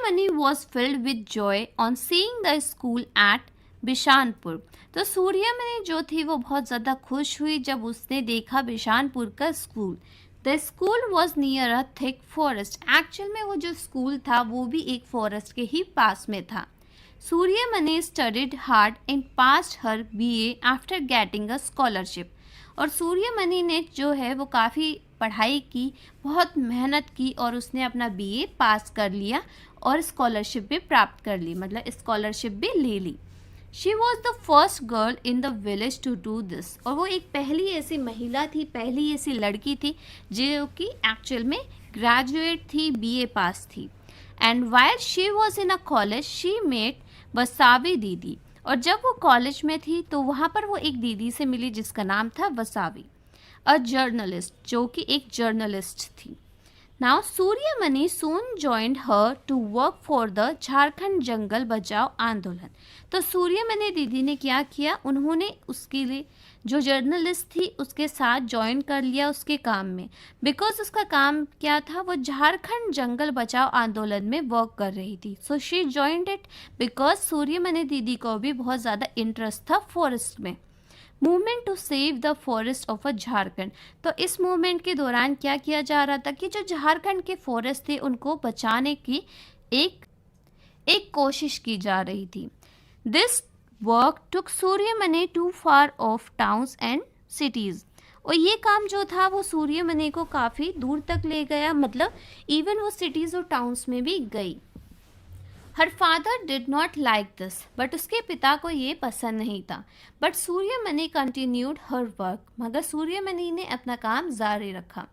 Suryamani was filled with joy on seeing the school at बिशानपुर। तो सूर्यमणि जो थी वो बहुत ज़्यादा खुश हुई जब उसने देखा बिशानपुर का school. The school was near a thick forest. Actual में वो जो स्कूल था वो भी एक फॉरेस्ट के ही पास में था। Suryamani studied hard and passed her BA after getting a scholarship. और सूर्यमणि ने जो है वो काफ़ी पढ़ाई की, बहुत मेहनत की और उसने अपना बीए पास कर लिया और स्कॉलरशिप भी प्राप्त कर ली, मतलब स्कॉलरशिप भी ले ली। She was the first girl in the village to do this. और वो एक पहली ऐसी महिला थी, पहली ऐसी लड़की थी जो कि एक्चुअल में ग्रेजुएट थी, बीए पास थी। And while she was in a college she met Vasavi दीदी। और जब वो कॉलेज में थी तो वहाँ पर वो एक दीदी से मिली जिसका नाम था वसावी, अ जर्नलिस्ट, जो कि एक जर्नलिस्ट थी। Now Suryamani soon joined her to work for the Jharkhand Jungle Bachao Andolan. तो सूर्यमणि दीदी ने क्या किया, उन्होंने उसके लिए जो जर्नलिस्ट थी उसके साथ ज्वाइन कर लिया उसके काम में, बिकॉज उसका काम क्या था, वो झारखंड जंगल बचाओ आंदोलन में वर्क कर रही थी। So she joined it because Suryamani दीदी को भी बहुत ज़्यादा इंटरेस्ट था फॉरेस्ट में। Movement to save the forest of a Jharkhand. तो इस मूवमेंट के दौरान क्या किया जा रहा था कि जो झारखंड के फॉरेस्ट थे उनको बचाने की एक कोशिश की जा रही थी। This work took Suryamani to far of towns and cities. और ये काम जो था वो सूर्यमणि को काफ़ी दूर तक ले गया, मतलब इवन वो सिटीज़ और टाउन्स में भी गई। Her father did not like this, but उसके पिता को ये पसंद नहीं था। But Suryamani continued her work, मगर सूर्यमणि ने अपना काम जारी रखा।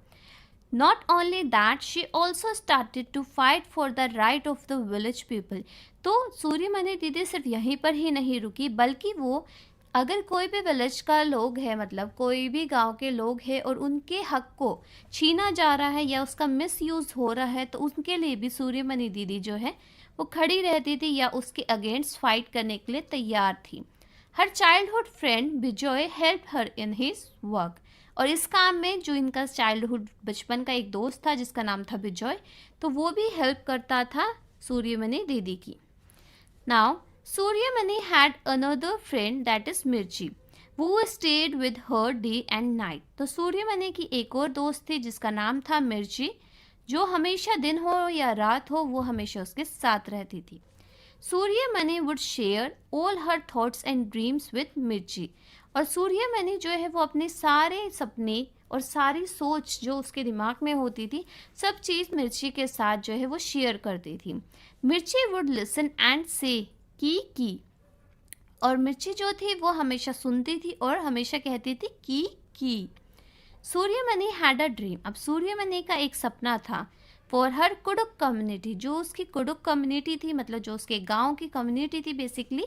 Not only that she also started to fight for the right of the village people. तो सूर्यमणि दीदी सिर्फ यहीं पर ही नहीं रुकी, बल्कि वो अगर कोई भी विलेज का लोग है, मतलब कोई भी गांव के लोग हैं और उनके हक को छीना जा रहा है या उसका मिसयूज़ हो रहा है, तो उनके लिए भी सूर्यमणि दीदी जो है वो खड़ी रहती थी या उसके अगेंस्ट फाइट करने के लिए तैयार थी। Her childhood friend Bijoy help her in his work. और इस काम में जो इनका चाइल्डहुड बचपन का एक दोस्त था जिसका नाम था बिजॉय, तो वो भी हेल्प करता था सूर्यमणि दीदी की। Now Suryamani had another friend that is मिर्ची, वो stayed with her day and night. तो सूर्यमणि की एक और दोस्त थी जिसका नाम था मिर्ची, जो हमेशा दिन हो या रात हो वो हमेशा उसके साथ रहती थी। Suryamani would share all her thoughts and dreams with मिर्ची। और सूर्यमणि जो है वो अपने सारे सपने और सारी सोच जो उसके दिमाग में होती थी, सब चीज़ मिर्ची के साथ जो है वो शेयर करती थी। मिर्ची वुड लिसन एंड से की। और मिर्ची जो थी वो हमेशा सुनती थी और हमेशा कहती थी की। Suryamani had a dream. अब सूर्यमणि का एक सपना था फॉर हर कुडुक कम्युनिटी, जो उसकी कुडुक कम्युनिटी थी, मतलब जो उसके गांव की कम्युनिटी थी बेसिकली,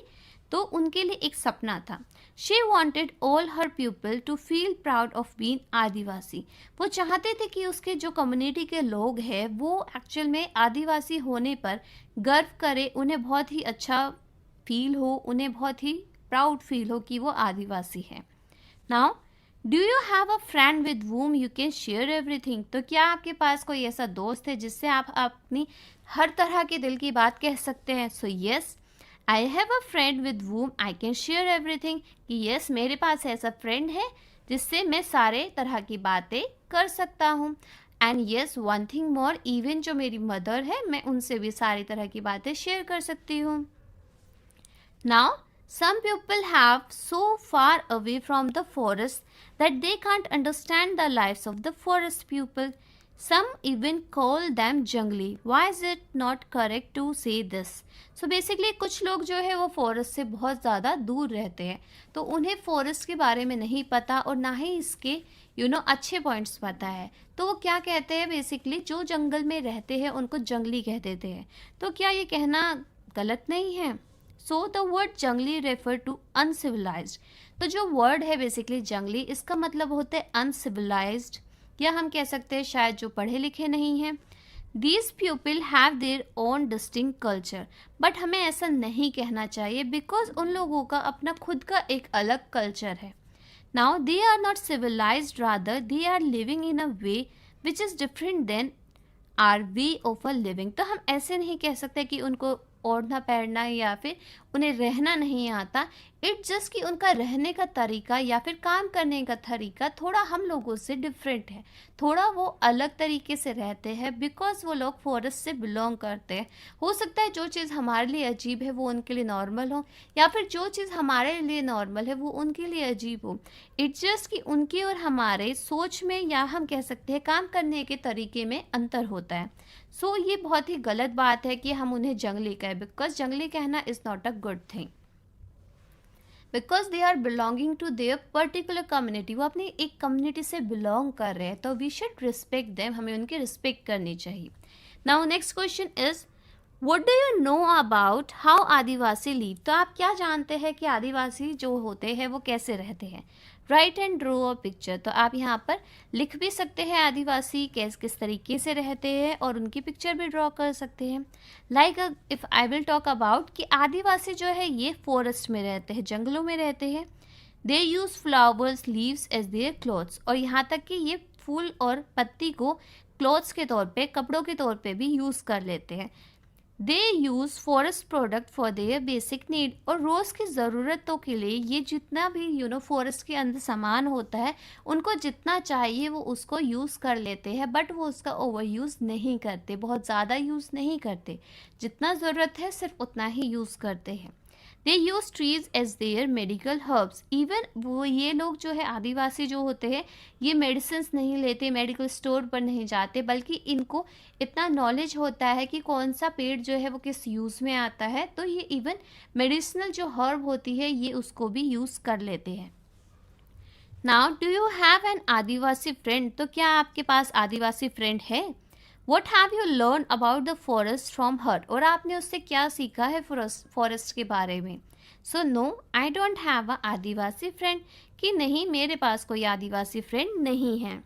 तो उनके लिए एक सपना था। She wanted all her people to feel proud of being Adivasi. वो चाहते थे कि उसके जो कम्युनिटी के लोग हैं वो एक्चुअल में आदिवासी होने पर गर्व करे, उन्हें बहुत ही अच्छा फील हो, उन्हें बहुत ही प्राउड फील हो कि वो आदिवासी है। Now do you have a friend with whom you can share everything. तो क्या आपके पास कोई ऐसा दोस्त है जिससे आप अपनी हर तरह के दिल की बात कह सकते हैं। So yes, I have a friend with whom I can share everything, कि यस मेरे पास ऐसा फ्रेंड है जिससे मैं सारे तरह की बातें कर सकता हूँ। And yes one thing more, even जो मेरी मदर है मैं उनसे भी सारी तरह की बातें शेयर कर सकती हूँ। Now some people have so far away from the forest that they can't understand the lives of the forest people. Some even call them jungly. Why is it not correct to say this? So basically कुछ लोग जो है वो forest से बहुत ज़्यादा दूर रहते हैं, तो उन्हें फॉरेस्ट के बारे में नहीं पता और ना ही इसके अच्छे पॉइंट्स पता है। तो वो क्या कहते हैं, बेसिकली जो जंगल में रहते हैं उनको जंगली कह देते हैं। तो क्या ये कहना गलत नहीं है? सो द वर्ड जंगली रेफर टू अनसिविलाइज्ड। तो जो वर्ड है बेसिकली जंगली, इसका मतलब होता है अनसिविलाइज्ड, या हम कह सकते हैं शायद जो पढ़े लिखे नहीं हैं। These people have their own distinct culture, but हमें ऐसा नहीं कहना चाहिए बिकॉज उन लोगों का अपना खुद का एक अलग कल्चर है। Now they are not civilized, rather they are living in a way which is different than are way of a living. तो हम ऐसे नहीं कह सकते कि उनको ओढ़ना पहनना या फिर उन्हें रहना नहीं आता। इट्स जस्ट कि उनका रहने का तरीका या फिर काम करने का तरीका थोड़ा हम लोगों से डिफरेंट है, थोड़ा वो अलग तरीके से रहते हैं बिकॉज वो लोग फॉरेस्ट से बिलोंग करते हैं। हो सकता है जो चीज़ हमारे लिए अजीब है वो उनके लिए नॉर्मल हो, या फिर जो चीज़ हमारे लिए नॉर्मल है वो उनके लिए अजीब हो। इट्स जस्ट कि उनकी और हमारे सोच में या हम कह सकते हैं काम करने के तरीके में अंतर होता है। सो ये बहुत ही गलत बात है कि हम उन्हें जंगली कहें, बिकॉज जंगली कहना is not a good thing, because they are belonging to their particular community. वो अपनी एक कम्युनिटी से बिलोंग कर रहे हैं, तो वी शुड रिस्पेक्ट देम, हमें उनकी रिस्पेक्ट करनी चाहिए। Now next question is what do you know about how Adivasi live. तो आप क्या जानते हैं कि आदिवासी जो होते हैं वो कैसे रहते हैं। Right and draw a picture. तो आप यहाँ पर लिख भी सकते हैं आदिवासी किस तरीके से रहते हैं और उनकी पिक्चर भी ड्रॉ कर सकते हैं। Like if I will talk about कि आदिवासी जो है ये फॉरेस्ट में रहते हैं, जंगलों में रहते हैं। They use flowers leaves as their clothes. और यहाँ तक कि ये फूल और पत्ती को क्लॉथ्स के तौर पे, कपड़ों के तौर पे भी यूज़ कर लेते हैं। They use forest product for their basic need. और रोज़ की ज़रूरतों के लिए ये जितना भी फॉरेस्ट के अंदर सामान होता है, उनको जितना चाहिए वो उसको यूज़ कर लेते हैं, बट वो उसका ओवर यूज़ नहीं करते, बहुत ज़्यादा यूज़ नहीं करते। जितना ज़रूरत है सिर्फ उतना ही यूज़ करते हैं। They use trees as their medical herbs. Even वो ये लोग जो है आदिवासी जो होते हैं ये मेडिसिन नहीं लेते, मेडिकल स्टोर पर नहीं जाते, बल्कि इनको इतना नॉलेज होता है कि कौन सा पेड़ जो है वो किस यूज़ में आता है, तो ये इवन मेडिसिनल जो हर्ब होती है ये उसको भी यूज़ कर लेते हैं। Now do you have an Adivasi friend. तो क्या आपके पास आदिवासी फ्रेंड है। What have you learn about the forest from her. और आपने उससे क्या सीखा है फॉरेस्ट के बारे में। So no I don't have a Adivasi friend. कि नहीं, मेरे पास कोई आदिवासी फ्रेंड नहीं है।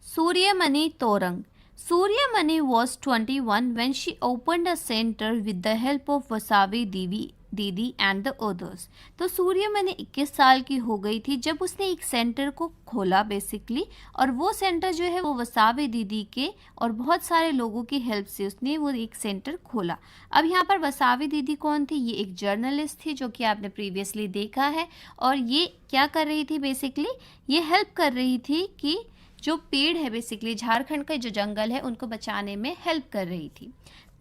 Suryamani तोरंग। Suryamani was 21 when she opened a center with the help of Vasavi दीदी एंड द others। तो सूर्यमणि 21 साल की हो गई थी जब उसने एक सेंटर को खोला बेसिकली, और वो सेंटर जो है वो वसावी दीदी के और बहुत सारे लोगों की हेल्प से उसने वो एक सेंटर खोला। अब यहाँ पर वसावी दीदी कौन थी। ये एक जर्नलिस्ट थी जो कि आपने प्रीवियसली देखा है, और ये क्या कर रही थी बेसिकली, ये हेल्प कर रही थी कि जो पेड़ है बेसिकली झारखंड का जो जंगल है उनको बचाने में हेल्प कर रही थी।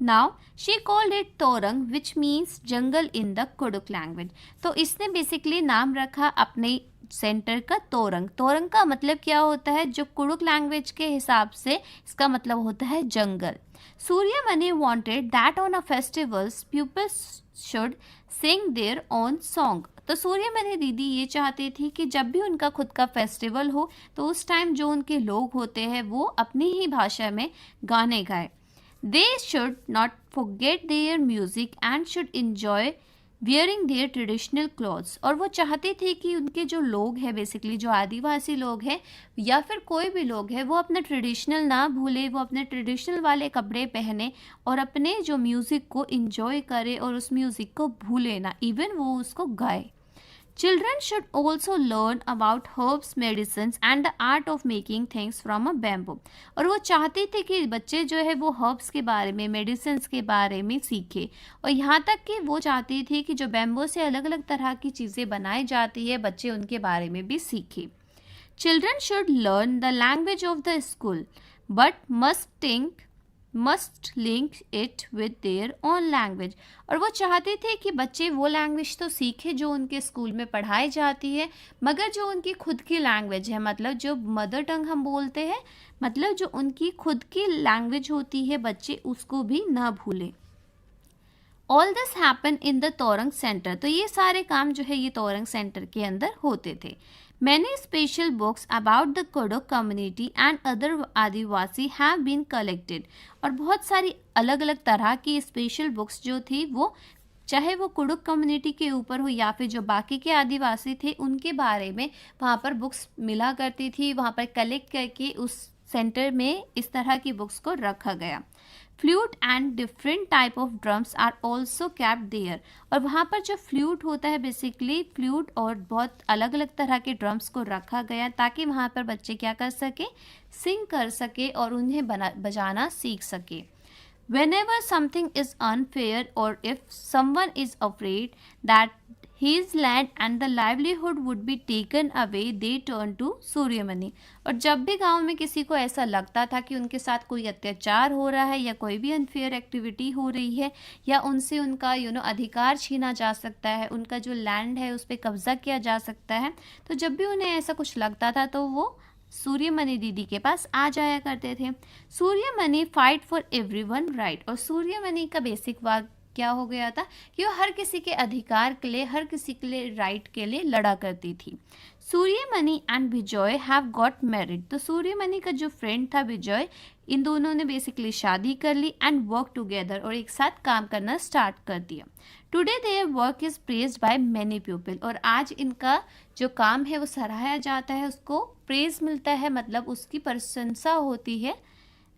Now she called it Torang which means jungle in the Kurukh language. तो इसने बेसिकली नाम रखा अपने सेंटर का तोरंग। तोरंग का मतलब क्या होता है, जो कुडुक लैंग्वेज के हिसाब से इसका मतलब होता है जंगल। Suryamani wanted that on a festivals pupils should sing their own song। तो सूर्यमणि दीदी ये चाहती थी कि जब भी उनका खुद का फेस्टिवल हो तो उस टाइम जो उनके लोग होते हैं वो अपनी ही भाषा में गाने गाए। They should not forget their music and should enjoy wearing their traditional clothes. और वो चाहती थी कि उनके जो लोग हैं बेसिकली जो आदिवासी लोग हैं या फिर कोई भी लोग हैं वो अपना ट्रेडिशनल ना भूले, वो अपने ट्रेडिशनल वाले कपड़े पहने और अपने जो म्यूज़िक को इंजॉय करे और उस म्यूज़िक को भूले ना, इवन वो उसको गाए। Children should also learn about herbs, medicines and the art of making things from a bamboo। और वो चाहती थी कि बच्चे जो है वो हर्ब्स के बारे में, मेडिसिन के बारे में सीखे, और यहाँ तक कि वो चाहती थी कि जो बैम्बो से अलग अलग तरह की चीज़ें बनाई जाती है बच्चे उनके बारे में भी सीखे। Children should learn the language of the school but must link it with their own language। और वो चाहते थे कि बच्चे वो लैंग्वेज तो सीखे जो उनके स्कूल में पढ़ाई जाती है, मगर जो उनकी खुद की लैंग्वेज है, मतलब जो मदर टंग हम बोलते हैं, मतलब जो उनकी खुद की लैंग्वेज होती है बच्चे उसको भी ना भूलें। All this happen in the Torang centre. तो ये सारे काम जो है ये तोरंग सेंटर के अंदर होते थे। Many special books about the Kodok community and other Adivasi have been collected। और बहुत सारी अलग अलग तरह की स्पेशल बुक्स जो थी वो चाहे वो कुडुक कम्युनिटी के ऊपर हो या फिर जो बाकी के आदिवासी थे उनके बारे में वहाँ पर बुक्स मिला करती थी, वहाँ पर कलेक्ट करके उस सेंटर में इस तरह की बुक्स को रखा गया। Flute and different type of drums are also kept there. और वहाँ पर जो फ्लूट होता है, बेसिकली फ्लूट और बहुत अलग अलग तरह के ड्रम्स को रखा गया ताकि वहाँ पर बच्चे क्या कर सके, सिंग कर सके और उन्हें बजाना सीख सके। Whenever something is unfair or if someone is afraid that his land and the livelihood would be taken away, they turn to Suryamani. और जब भी गांव में किसी को ऐसा लगता था कि उनके साथ कोई अत्याचार हो रहा है या कोई भी अनफेयर एक्टिविटी हो रही है या उनसे उनका अधिकार छीना जा सकता है, उनका जो लैंड है उस पर कब्जा किया जा सकता है, तो जब भी उन्हें ऐसा कुछ लगता था तो वो सूर्यमणि दीदी के पास आ जाया करते थे। Suryamani fight for everyone right. और सूर्यमणि का बेसिक वाक्य क्या हो गया था कि वो हर किसी के अधिकार के लिए, हर किसी के लिए राइट के लिए लड़ा करती थी। Suryamani and Vijay have got married. तो सूर्यमणि का जो फ्रेंड था विजय, इन दोनों ने बेसिकली शादी कर ली एंड वर्क टुगेदर, और एक साथ काम करना स्टार्ट कर दिया। Today their work is praised by many people. और आज इनका जो काम है वो सराहा जाता है, उसको प्रेज मिलता है, मतलब उसकी प्रशंसा होती है।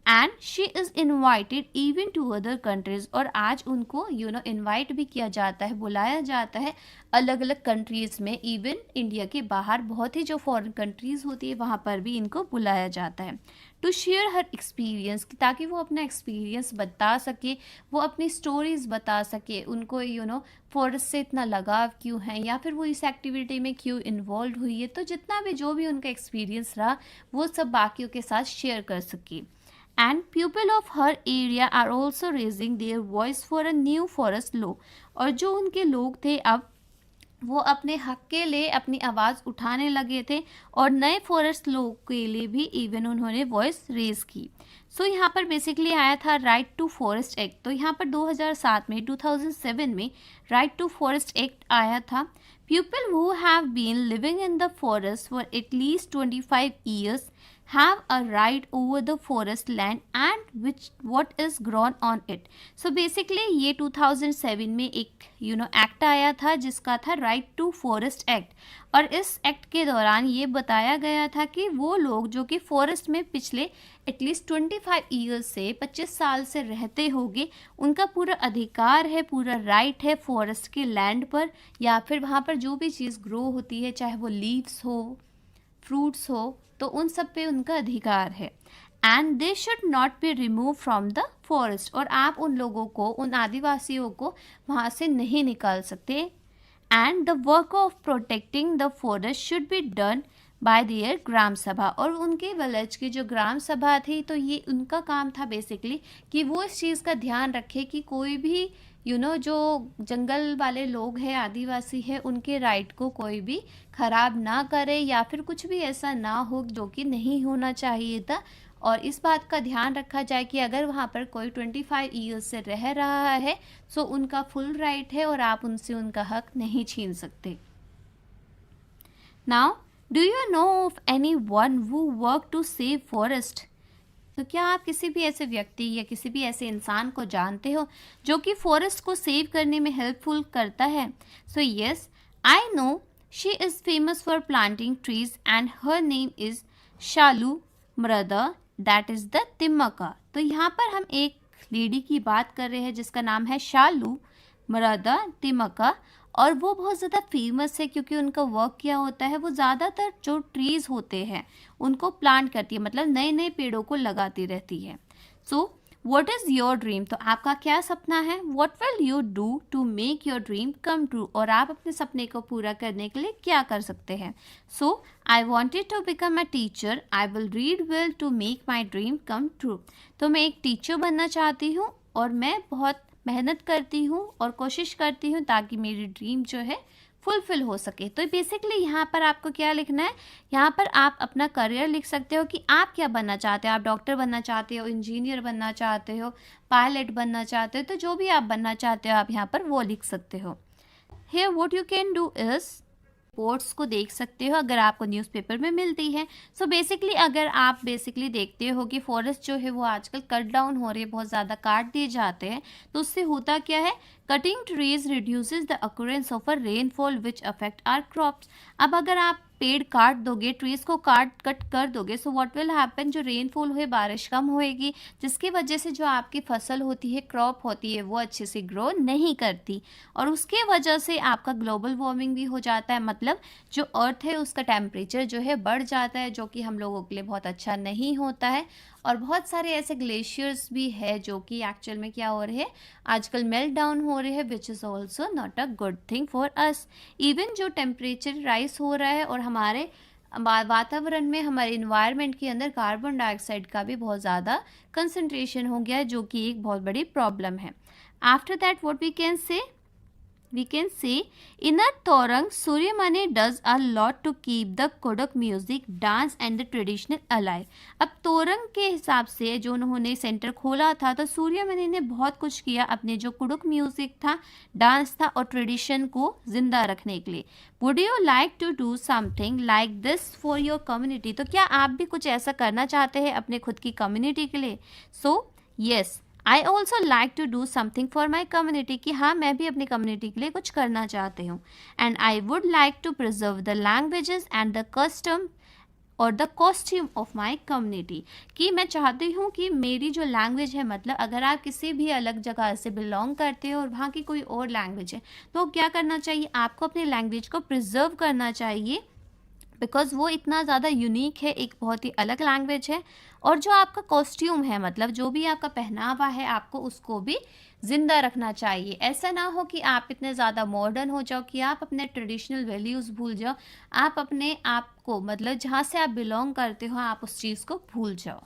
And she is invited even to other countries. और आज उनको इन्वाइट भी किया जाता है, बुलाया जाता है अलग अलग कंट्रीज़ में, इवन इंडिया के बाहर बहुत ही जो फॉरेन कंट्रीज़ होती है वहाँ पर भी इनको बुलाया जाता है। टू शेयर हर एक्सपीरियंस, ताकि वो अपना एक्सपीरियंस बता सके, वो अपनी स्टोरीज बता सके, उनको फॉरेस्ट से इतना लगाव क्यों है या फिर वो इस एक्टिविटी में क्यों इन्वॉल्व हुई है, तो जितना भी जो भी उनका एक्सपीरियंस रहा वो सब बाकियों के साथ शेयर कर सके। And people of her area are also raising their voice for a new forest law। और जो उनके लोग थे अब वो अपने हक के लिए अपनी आवाज़ उठाने लगे थे और नए फॉरेस्ट लॉ के लिए भी इवन उन्होंने वॉइस रेज की। सो यहाँ पर बेसिकली आया था राइट टू फॉरेस्ट एक्ट। तो यहाँ पर 2007 में 2007 में राइट टू फॉरेस्ट एक्ट आया था। People who have been living in the forest for at least 25 years have a right over the forest land and what is grown on it। So basically ये 2007 में एक एक्ट आया था जिसका था right to forest act. और इस act के दौरान ये बताया गया था कि वो लोग जो कि फॉरेस्ट में पिछले एटलीस्ट 25 ईयर्स से 25 साल से रहते होंगे, उनका पूरा अधिकार है, पूरा राइट है फॉरेस्ट के लैंड पर या फिर वहाँ पर जो भी चीज़ ग्रो होती है, चाहे वो लीव्स हो, फ्रूट्स हो, तो उन सब पे उनका अधिकार है। And they should not be remove from the forest. और आप उन लोगों को, उन आदिवासियों को वहाँ से नहीं निकाल सकते। And the work of protecting the forest should be done by their gram sabha. और उनके विलेज की जो ग्राम सभा थी, तो ये उनका काम था बेसिकली कि वो इस चीज़ का ध्यान रखे कि कोई भी जो जंगल वाले लोग हैं, आदिवासी है, उनके राइट को कोई भी ख़राब ना करे या फिर कुछ भी ऐसा ना हो जो कि नहीं होना चाहिए था। और इस बात का ध्यान रखा जाए कि अगर वहाँ पर कोई 25 ईयर्स से रह रहा है तो उनका फुल राइट है और आप उनसे उनका हक नहीं छीन सकते। Now do you know of any one who work to save forest. तो क्या आप किसी भी ऐसे व्यक्ति या किसी भी ऐसे इंसान को जानते हो जो कि फॉरेस्ट को सेव करने में हेल्पफुल करता है। So yes, I know she is famous for planting trees and her name is Shalu Mrida, that is the तिम्मका। तो यहाँ पर हम एक लेडी की बात कर रहे हैं जिसका नाम है शालू मृदा तिम्मका। और वो बहुत ज़्यादा फेमस है क्योंकि उनका वर्क क्या होता है, वो ज़्यादातर जो ट्रीज़ होते हैं उनको प्लांट करती है, मतलब नए नए पेड़ों को लगाती रहती है। So what is your dream. तो आपका क्या सपना है। What will you do to make your dream come true. और आप अपने सपने को पूरा करने के लिए क्या कर सकते हैं। So I wanted to become a teacher, I will read well to make my dream come true. तो मैं एक टीचर बनना चाहती हूँ और मैं बहुत मेहनत करती हूँ और कोशिश करती हूँ ताकि मेरी ड्रीम जो है फुलफिल हो सके। तो बेसिकली यहाँ पर आपको क्या लिखना है, यहाँ पर आप अपना करियर लिख सकते हो कि आप क्या बनना चाहते हो। आप डॉक्टर बनना चाहते हो, इंजीनियर बनना चाहते हो, पायलट बनना चाहते हो, तो जो भी आप बनना चाहते हो आप यहाँ पर वो लिख सकते हो। Here what you can do is reports को देख सकते हो अगर आपको न्यूज़पेपर में मिलती है। सो बेसिकली अगर आप बेसिकली देखते हो कि फॉरेस्ट जो है वो आजकल कट डाउन हो रही है, बहुत ज़्यादा काट दिए जाते हैं, तो उससे होता क्या है, cutting trees reduces the occurrence of a rainfall which affect our crops. अब अगर आप पेड़ काट दोगे, ट्रीज को कट कर दोगे, सो व्हाट विल हैपन, जो रेनफॉल हुए बारिश कम होएगी, जिसकी वजह से जो आपकी फसल होती है, क्रॉप होती है, वो अच्छे से ग्रो नहीं करती और उसके वजह से आपका ग्लोबल वार्मिंग भी हो जाता है। मतलब जो अर्थ है उसका टेम्परेचर जो है बढ़ जाता है, जो कि हम लोगों के लिए बहुत अच्छा नहीं होता है। और बहुत सारे ऐसे ग्लेशियर्स भी है जो कि एक्चुअल में क्या हो रहे हैं, आजकल मेल्ट डाउन हो रहे हैं, which is also not a good thing for us. Even जो टेम्परेचर राइज हो रहा है और हमारे वातावरण में, हमारे इन्वायरमेंट के अंदर कार्बन डाइऑक्साइड का भी बहुत ज़्यादा कंसंट्रेशन हो गया है, जो कि एक बहुत बड़ी प्रॉब्लम है। After that what we can say in a torang, Suryamani does a lot to keep the Kodak music, dance and the traditional alive। अब तोरंग के हिसाब से जो उन्होंने सेंटर खोला था, तो सूर्यमणि ने बहुत कुछ किया अपने जो कुडुक म्यूजिक था, डांस था और ट्रेडिशन को जिंदा रखने के लिए। Would you like to do something like this for your community? तो क्या आप भी कुछ ऐसा करना चाहते हैं अपने खुद की कम्युनिटी के लिए? So yes, I also like to do something for my community, कि हाँ मैं भी अपनी कम्युनिटी के लिए कुछ करना चाहती हूँ। And I would like to preserve the languages and the custom और the costume of my community, कि मैं चाहती हूँ कि मेरी जो लैंग्वेज है, मतलब अगर आप किसी भी अलग जगह से बिलोंग करते हो और वहाँ की कोई और लैंग्वेज है, तो क्या करना चाहिए, आपको अपनी लैंग्वेज को प्रिजर्व करना चाहिए, बिकॉज वो इतना ज़्यादा यूनिक है, एक बहुत ही अलग लैंग्वेज है। और जो आपका कॉस्ट्यूम है, मतलब जो भी आपका पहनावा है, आपको उसको भी ज़िंदा रखना चाहिए। ऐसा ना हो कि आप इतने ज़्यादा मॉडर्न हो जाओ कि आप अपने ट्रेडिशनल वैल्यूज़ भूल जाओ, आप अपने आप को, मतलब जहाँ से आप बिलोंग करते हो, आप उस चीज़ को भूल जाओ।